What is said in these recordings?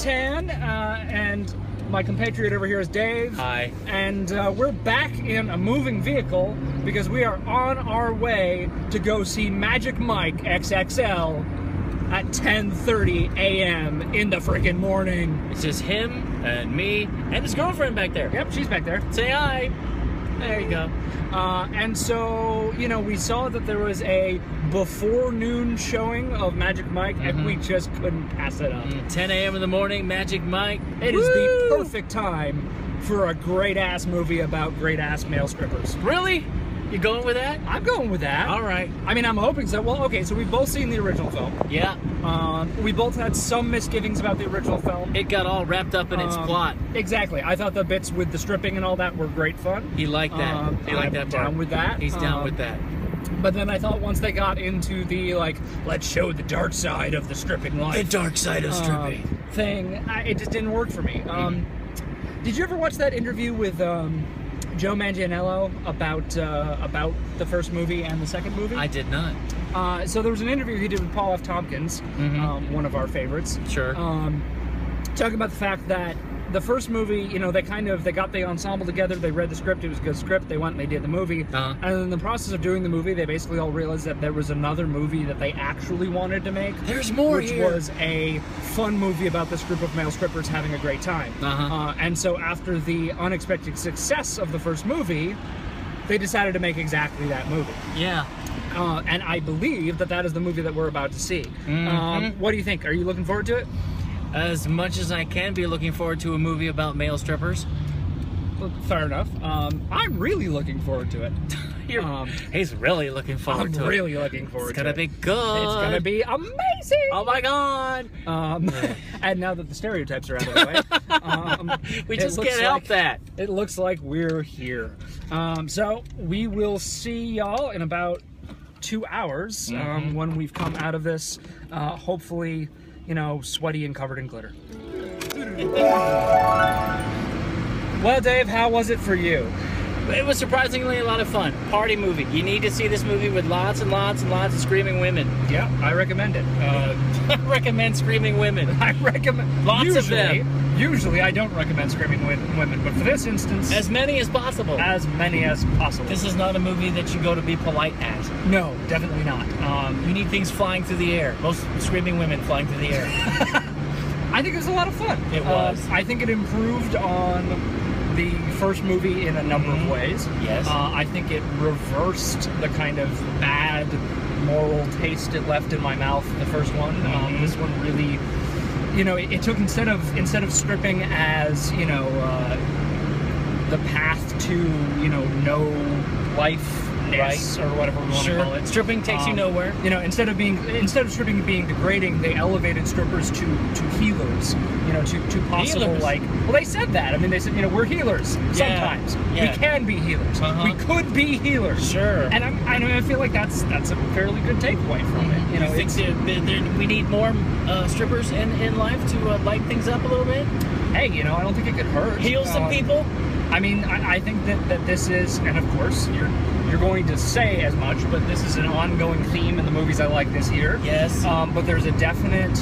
Tan, and my compatriot over here is Dave. Hi. And we're back in a moving vehicle because we are on our way to go see Magic Mike XXL at 10:30 a.m. in the freaking morning. It's just him and me and his girlfriend back there. Yep, she's back there. Say hi. There you go. And so, you know, we saw that there was a before noon showing of Magic Mike, and we just couldn't pass it up. 10 a.m. in the morning, Magic Mike. It is the perfect time for a great-ass movie about great-ass male strippers. Really? You going with that? I'm going with that. All right. I mean, I'm hoping so. Well, okay, so we've both seen the original film. Yeah. We both had some misgivings about the original film. It got all wrapped up in its plot. Exactly. I thought the bits with the stripping and all that were great fun. He liked that. He liked that part. Down with that. He's down with that. But then I thought once they got into the, like, let's show the dark side of the stripping life. The dark side of stripping. Thing, it just didn't work for me. Did you ever watch that interview with Joe Manganiello about the first movie and the second movie? I did not. So there was an interview he did with Paul F. Tompkins, one of our favorites. Sure. Talking about the fact that the first movie, you know, they got the ensemble together, they read the script, it was a good script, they went and they did the movie. And in the process of doing the movie, they basically all realized that there was another movie that they actually wanted to make. There's more which here. was a fun movie about this group of male strippers having a great time. And so after the unexpected success of the first movie, they decided to make exactly that movie. Yeah. And I believe that is the movie that we're about to see. What do you think? Are you looking forward to it? As much as I can be looking forward to a movie about male strippers. Well, fair enough. I'm really looking forward to it. He's really looking forward to it. I'm really looking forward to it. It's gonna be good. It's gonna be amazing. Oh my god. And now that the stereotypes are out of the way, we just can't help that. It looks like we're here. So we will see y'all in about 2 hours when we've come out of this. Hopefully, you know, sweaty and covered in glitter. Well, Dave, how was it for you? It was surprisingly a lot of fun. Party movie. You need to see this movie with lots and lots and lots of screaming women. Yeah, I recommend it. I recommend screaming women. I recommend lots of them. Usually, I don't recommend screaming women, but for this instance, as many as possible. As many as possible. This is not a movie that you go to be polite at. No, definitely not. You need things flying through the air. Most screaming women flying through the air. I think it was a lot of fun. It was. I think it improved on the first movie in a number of ways. Yes. I think it reversed the kind of bad moral taste it left in my mouth, the first one. This one really, you know, it took, instead of stripping as, you know, the path to, you know, no life, right, or whatever we want to call it. Stripping takes you nowhere. You know, instead of stripping being degrading, they elevated strippers to healers. You know, to possible healers. Like, well, they said that. I mean, they said, you know, we're healers sometimes. Yeah. We can be healers. We could be healers. Sure. And I feel like that's a fairly good takeaway from it. You know, think we need more strippers in life to light things up a little bit. Hey, you know, I don't think it could hurt. Heal some people. I mean, I think that this is, and of course, you're going to say as much, but this is an ongoing theme in the movies I like this year. Yes. But there's a definite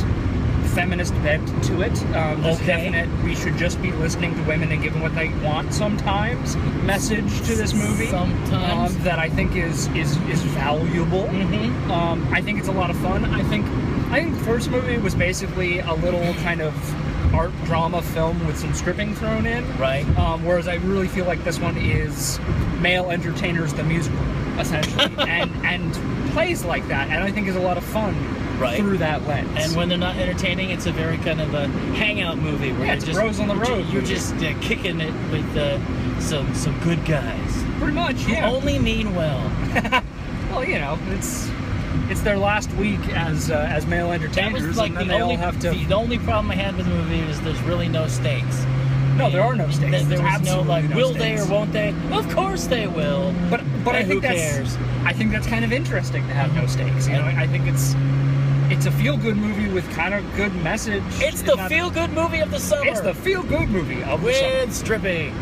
feminist bent to it. There's a definite, we should just be listening to women and giving what they want sometimes message to this movie. Sometimes. That I think is valuable. I think it's a lot of fun. I think the first movie was basically a little kind of art drama film with some stripping thrown in. Right. Whereas I really feel like this one is Male Entertainers the Musical, essentially. and plays like that, and I think is a lot of fun through that lens. And when they're not entertaining, it's a very kind of a hangout movie where it's just bros on the road. You're just kicking it with some good guys. Pretty much, yeah. Who only mean well. Well, you know, it's their last week as male entertainers, that was like and then they all have to. The only problem I had with the movie is there's really no stakes. No, there are no stakes. There was no like, will stakes. they or won't they? Of course they will. But I think I think that's kind of interesting to have no stakes. You know, I think it's a feel-good movie with kind of good message. It's the feel-good movie of the summer. It's the feel-good movie of the summer. With stripping.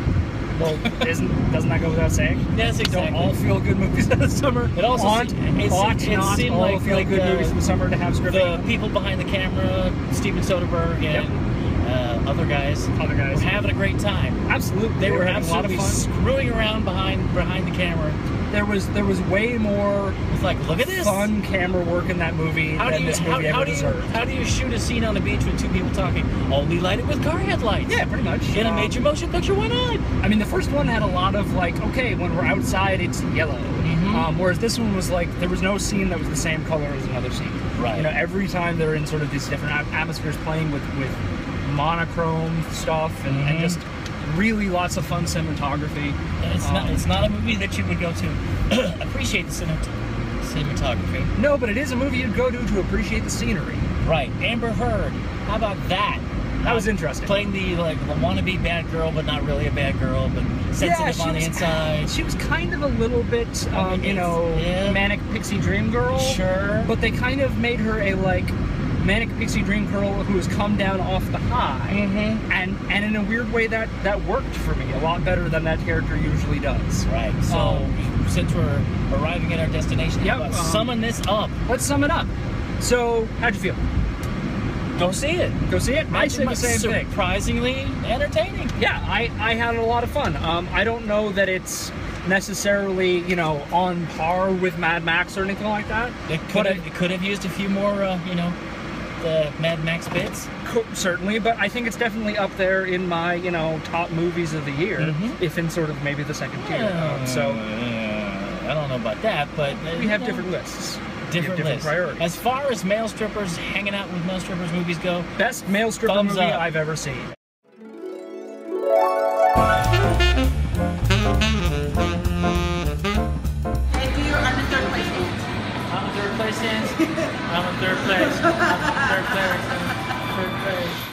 Well, doesn't that go without saying? Yes, exactly. Don't all feel-good movies of the summer? It also ought not seemed all like feel-good movies of the summer to have stripping. The people behind the camera, Steven Soderbergh and other guys Other guys. were having a great time. Absolutely. They were having a lot of absolutely fun. screwing around behind the camera. There was way more It's like, look at this. fun camera work in that movie than this movie ever deserved. How do you shoot a scene on the beach with two people talking? Only light it with car headlights. Yeah, pretty much. In a major motion picture, why not? I mean, the first one had a lot of like, okay, when we're outside, it's yellow. Whereas this one was like, there was no scene that was the same color as another scene. Right. You know, every time they're in sort of these different atmospheres, playing with monochrome stuff and just really lots of fun cinematography. It's not a movie that you would go to appreciate the cinematography. No, but it is a movie you'd go to appreciate the scenery. Right. Amber Heard. How about that? That was interesting. Playing the wannabe bad girl, but not really a bad girl, but sensitive on the inside. She was kind of a little bit, yeah. manic pixie dream girl. Sure. But they kind of made her a like manic pixie dream girl who has come down off the high, and in a weird way that worked for me a lot better than that character usually does. Right. So since we're arriving at our destination, how about summing this up? Let's sum it up. So, how'd you feel? Go see it. Go see it. I say the same thing. Surprisingly entertaining. Yeah, I had a lot of fun. I don't know that it's necessarily, you know, on par with Mad Max or anything like that. It could have used a few more, the Mad Max bits. Certainly, but I think it's definitely up there in my, top movies of the year, if in sort of maybe the second tier. I don't know about that, but we have different lists. Different lists. Priorities. As far as male strippers, hanging out with male strippers movies go, best male stripper thumbs movie up. I've ever seen. And do your under third place dance. I'm in third place, I'm in third place. I'm in third place.